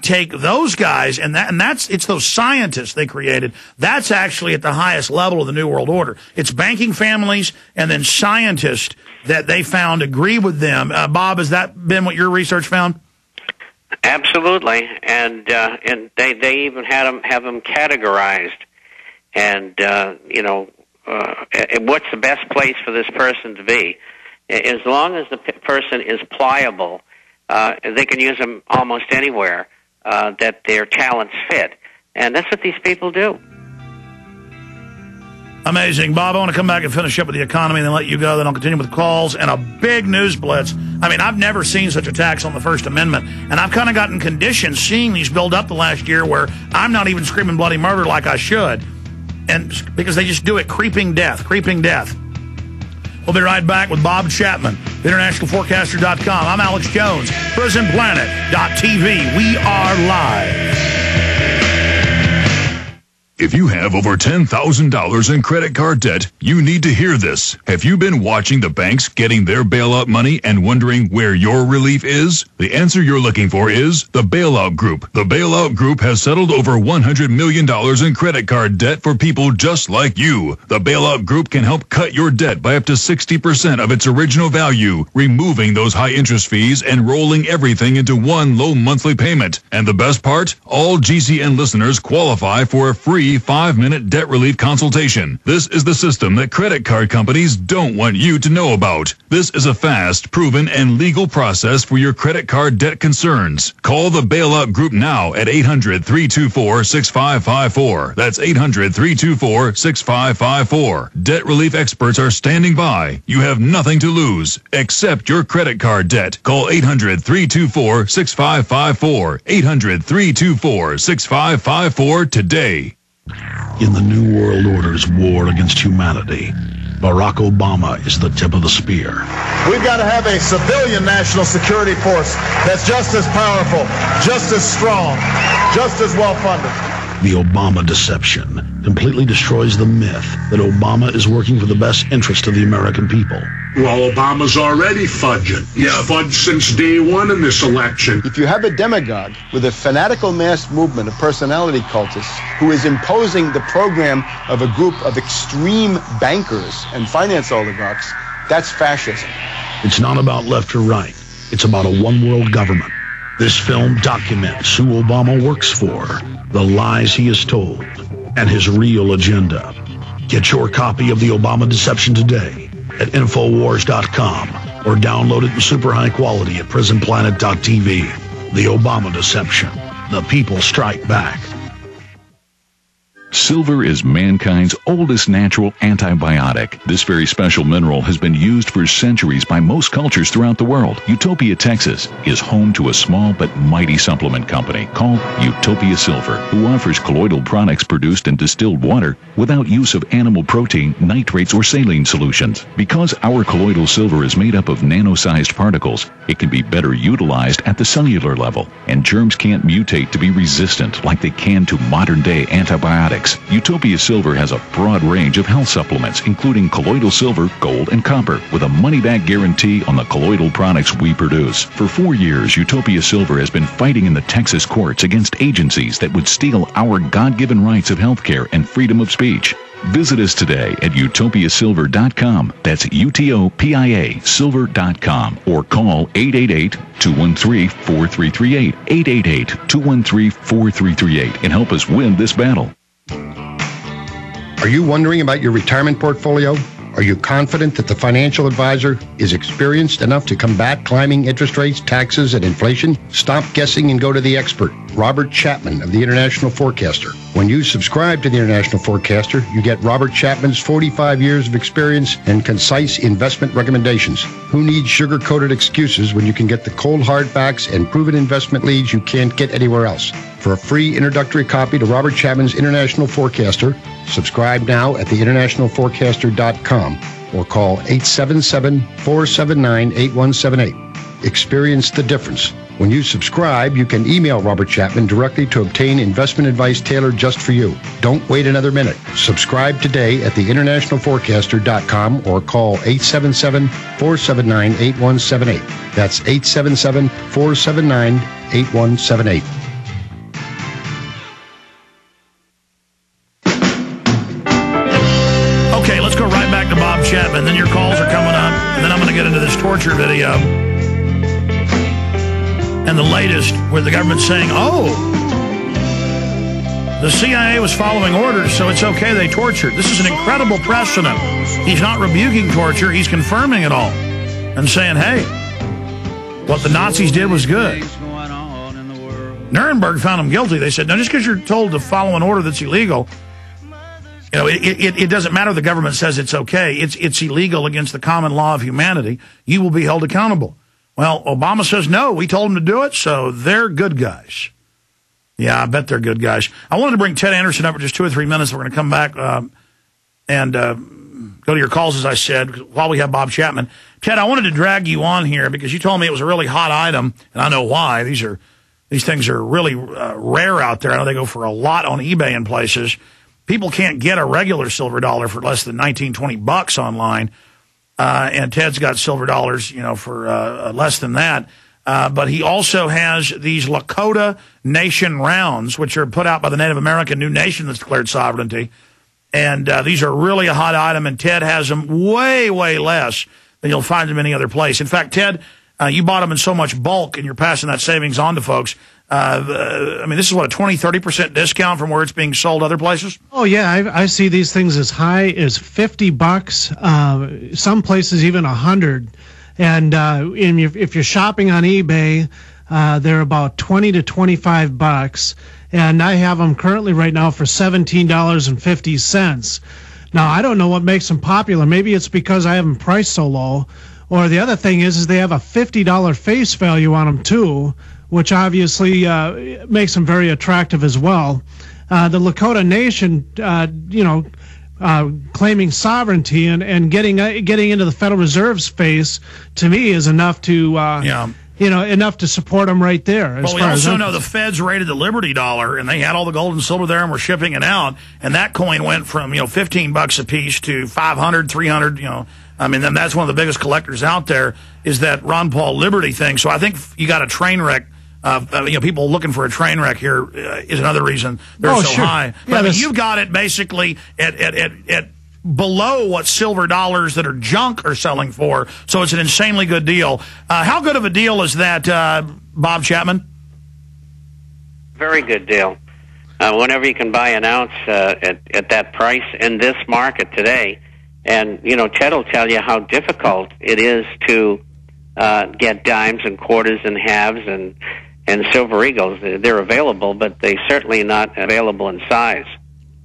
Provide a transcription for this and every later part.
take those guys, it's those scientists they created. That's actually at the highest level of the New World Order. It's banking families and then scientists that they found agree with them. Bob, has that been what your research found? Absolutely, and they even have them categorized, and what's the best place for this person to be? As long as the person is pliable, they can use them almost anywhere that their talents fit, and that's what these people do. Amazing. Bob, I want to come back and finish up with the economy and then let you go. Then I'll continue with calls and a big news blitz. I mean, I've never seen such attacks on the First Amendment, and I've kind of gotten conditioned seeing these build up the last year where I'm not even screaming bloody murder like I should, and because they just do it, creeping death. We'll be right back with Bob Chapman, internationalforecaster.com. I'm Alex Jones, prisonplanet.tv. We are live. If you have over $10,000 in credit card debt, you need to hear this. Have you been watching the banks getting their bailout money and wondering where your relief is? The answer you're looking for is the Bailout Group. The Bailout Group has settled over $100 million in credit card debt for people just like you. The Bailout Group can help cut your debt by up to 60% of its original value, removing those high interest fees and rolling everything into one low monthly payment. And the best part? All GCN listeners qualify for a free 5-minute debt relief consultation. This is the system that credit card companies don't want you to know about. This is a fast, proven, and legal process for your credit card debt concerns. Call the Bailout Group now at 800-324-6554. That's 800-324-6554. Debt relief experts are standing by. You have nothing to lose except your credit card debt. Call 800-324-6554. 800-324-6554 today. In the New World Order's war against humanity, Barack Obama is the tip of the spear. We've got to have a civilian national security force that's just as powerful, just as strong, just as well-funded. The Obama deception completely destroys the myth that Obama is working for the best interest of the American people. Well, Obama's already fudging. He's fudged since day one in this election. If you have a demagogue with a fanatical mass movement of personality cultists who is imposing the program of a group of extreme bankers and finance oligarchs, that's fascism. It's not about left or right. It's about a one-world government. This film documents who Obama works for, the lies he has told, and his real agenda. Get your copy of The Obama Deception today at Infowars.com or download it in super high quality at PrisonPlanet.tv. The Obama Deception. The people strike back. Silver is mankind's oldest natural antibiotic. This very special mineral has been used for centuries by most cultures throughout the world. Utopia, Texas is home to a small but mighty supplement company called Utopia Silver, who offers colloidal products produced in distilled water without use of animal protein, nitrates, or saline solutions. Because our colloidal silver is made up of nano-sized particles, it can be better utilized at the cellular level, and germs can't mutate to be resistant like they can to modern-day antibiotics. Utopia Silver has a broad range of health supplements, including colloidal silver, gold, and copper, with a money-back guarantee on the colloidal products we produce. For 4 years, Utopia Silver has been fighting in the Texas courts against agencies that would steal our God-given rights of health care and freedom of speech. Visit us today at utopiasilver.com. That's UTOPIA silver.com, or call 888-213-4338, 888-213-4338, and help us win this battle. Are you wondering about your retirement portfolio? Are you confident that the financial advisor is experienced enough to combat climbing interest rates, taxes, and inflation? Stop guessing and go to the expert, Robert Chapman of the International Forecaster. When you subscribe to the International Forecaster, you get Robert Chapman's 45 years of experience and concise investment recommendations. Who needs sugar-coated excuses when you can get the cold hard facts and proven investment leads you can't get anywhere else? For a free introductory copy to Robert Chapman's International Forecaster, subscribe now at theInternationalForecaster.com or call 877-479-8178. Experience the difference. When you subscribe, you can email Robert Chapman directly to obtain investment advice tailored just for you. Don't wait another minute. Subscribe today at theInternationalForecaster.com or call 877-479-8178. That's 877-479-8178. torture video, and the latest where the government's saying, oh, the CIA was following orders, so it's okay they tortured. This is an incredible precedent. He's not rebuking torture, he's confirming it all and saying, hey, what the Nazis did was good. Nuremberg found him guilty. They said, no, just because you're told to follow an order that's illegal, you know, it doesn't matter. The government says it's okay. It's illegal against the common law of humanity. You will be held accountable. Well, Obama says no. We told them to do it, so they're good guys. Yeah, I bet they're good guys. I wanted to bring Ted Anderson up for just 2 or 3 minutes. We're going to come back and go to your calls, as I said, while we have Bob Chapman. Ted, I wanted to drag you on here because you told me it was a really hot item, and I know why. These things are really rare out there. I know they go for a lot on eBay and places. People can't get a regular silver dollar for less than $19-20 online, and Ted's got silver dollars, you know, for less than that. But he also has these Lakota Nation rounds, which are put out by the Native American new nation that's declared sovereignty. And these are really a hot item, and Ted has them way, way less than you'll find them any other place. In fact, Ted, you bought them in so much bulk, and you're passing that savings on to folks. I mean, this is what, a 20-30% discount from where it's being sold other places? Oh, yeah. I see these things as high as $50, some places even $100. And if you're shopping on eBay, they're about $20 to $25. And I have them currently right now for $17.50. Now, I don't know what makes them popular. Maybe it's because I have them priced so low. Or the other thing is they have a $50 face value on them, too, which obviously makes them very attractive as well. The Lakota Nation, claiming sovereignty and getting into the Federal Reserve's face, to me, is enough to enough to support them right there. Well, we also know the Feds raided the Liberty Dollar, and they had all the gold and silver there and were shipping it out, and that coin went from $15 a piece to $500, $300. I mean, that's one of the biggest collectors out there is that Ron Paul Liberty thing. So I think you got a train wreck. People looking for a train wreck here is another reason they're so high. But, I mean, you've got it basically at below what silver dollars that are junk are selling for, so it's an insanely good deal. How good of a deal is that, Bob Chapman? Very good deal. Whenever you can buy an ounce at that price in this market today, and, Ted will tell you how difficult it is to get dimes and quarters and halves and silver eagles. They're available, but they're certainly not available in size.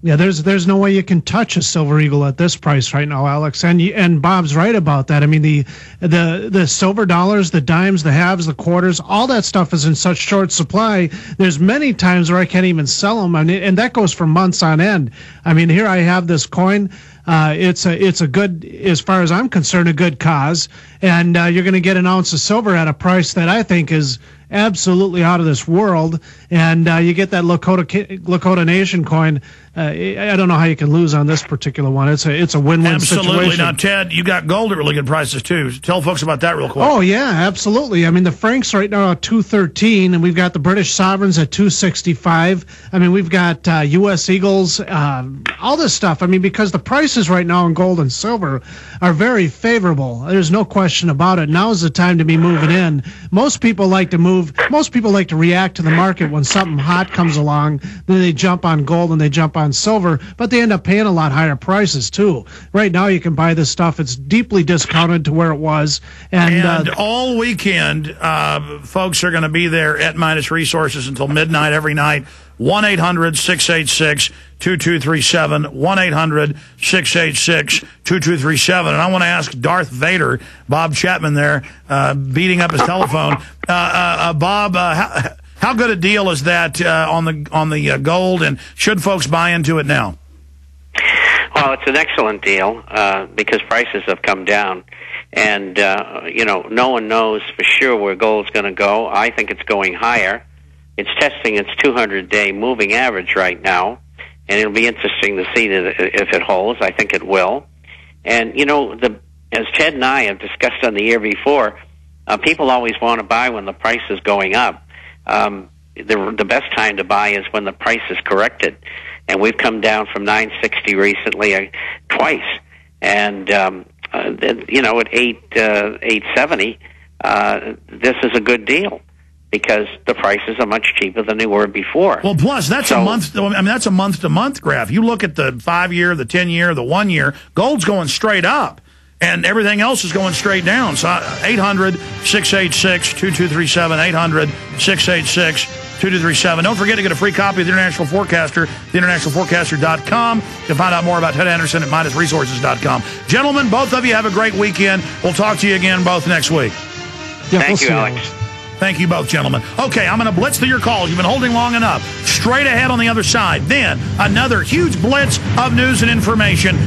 Yeah, there's no way you can touch a silver eagle at this price right now, Alex. And Bob's right about that. I mean, the silver dollars, the dimes, the halves, the quarters, all that stuff is in such short supply. There's many times where I can't even sell them, and that goes for months on end. I mean, here I have this coin. It's a good, as far as I'm concerned, a good cause, and you're going to get an ounce of silver at a price that I think is absolutely out of this world, and you get that Lakota Nation coin. I don't know how you can lose on this particular one. It's a win-win situation. Absolutely. Now, Ted, you got gold at really good prices too. Tell folks about that real quick. Oh yeah, absolutely. I mean, the Franks right now are $213, and we've got the British sovereigns at $265. I mean, we've got U.S. Eagles, all this stuff. I mean, because the prices right now in gold and silver are very favorable. There's no question about it. Now is the time to be moving in. Most people like to move. Most people like to react to the market when something hot comes along. Then they jump on gold and they jump on silver, but they end up paying a lot higher prices too. Right now, you can buy this stuff. It's deeply discounted to where it was. And all weekend, folks are going to be there at Midas Resources until midnight every night. 1-800-686-2237, 1-800-686-2237. And I want to ask Darth Vader, Bob Chapman there, beating up his telephone. Bob, how good a deal is that on the gold, and should folks buy into it now? Well, it's an excellent deal because prices have come down. And, no one knows for sure where gold's going to go. I think it's going higher. It's testing its 200-day moving average right now, and it'll be interesting to see if it holds. I think it will. And, as Ted and I have discussed on the year before, people always want to buy when the price is going up. The best time to buy is when the price is corrected. And we've come down from $960 recently twice. And at 870, this is a good deal because the prices are much cheaper than they were before. Well, plus that's a month. I mean, that's a month-to-month graph. You look at the 5-year, the 10-year, the 1-year. Gold's going straight up, and everything else is going straight down. So 800-686-2237. 800-686-2237. Don't forget to get a free copy of The International Forecaster, theinternationalforecaster.com. You can find out more about Ted Anderson at MidasResources.com. Gentlemen, both of you have a great weekend. We'll talk to you again both next week. Yeah, Thank you, Alex. Thank you both, gentlemen. Okay, I'm going to blitz through your calls. You've been holding long enough. Straight ahead on the other side. Then another huge blitz of news and information.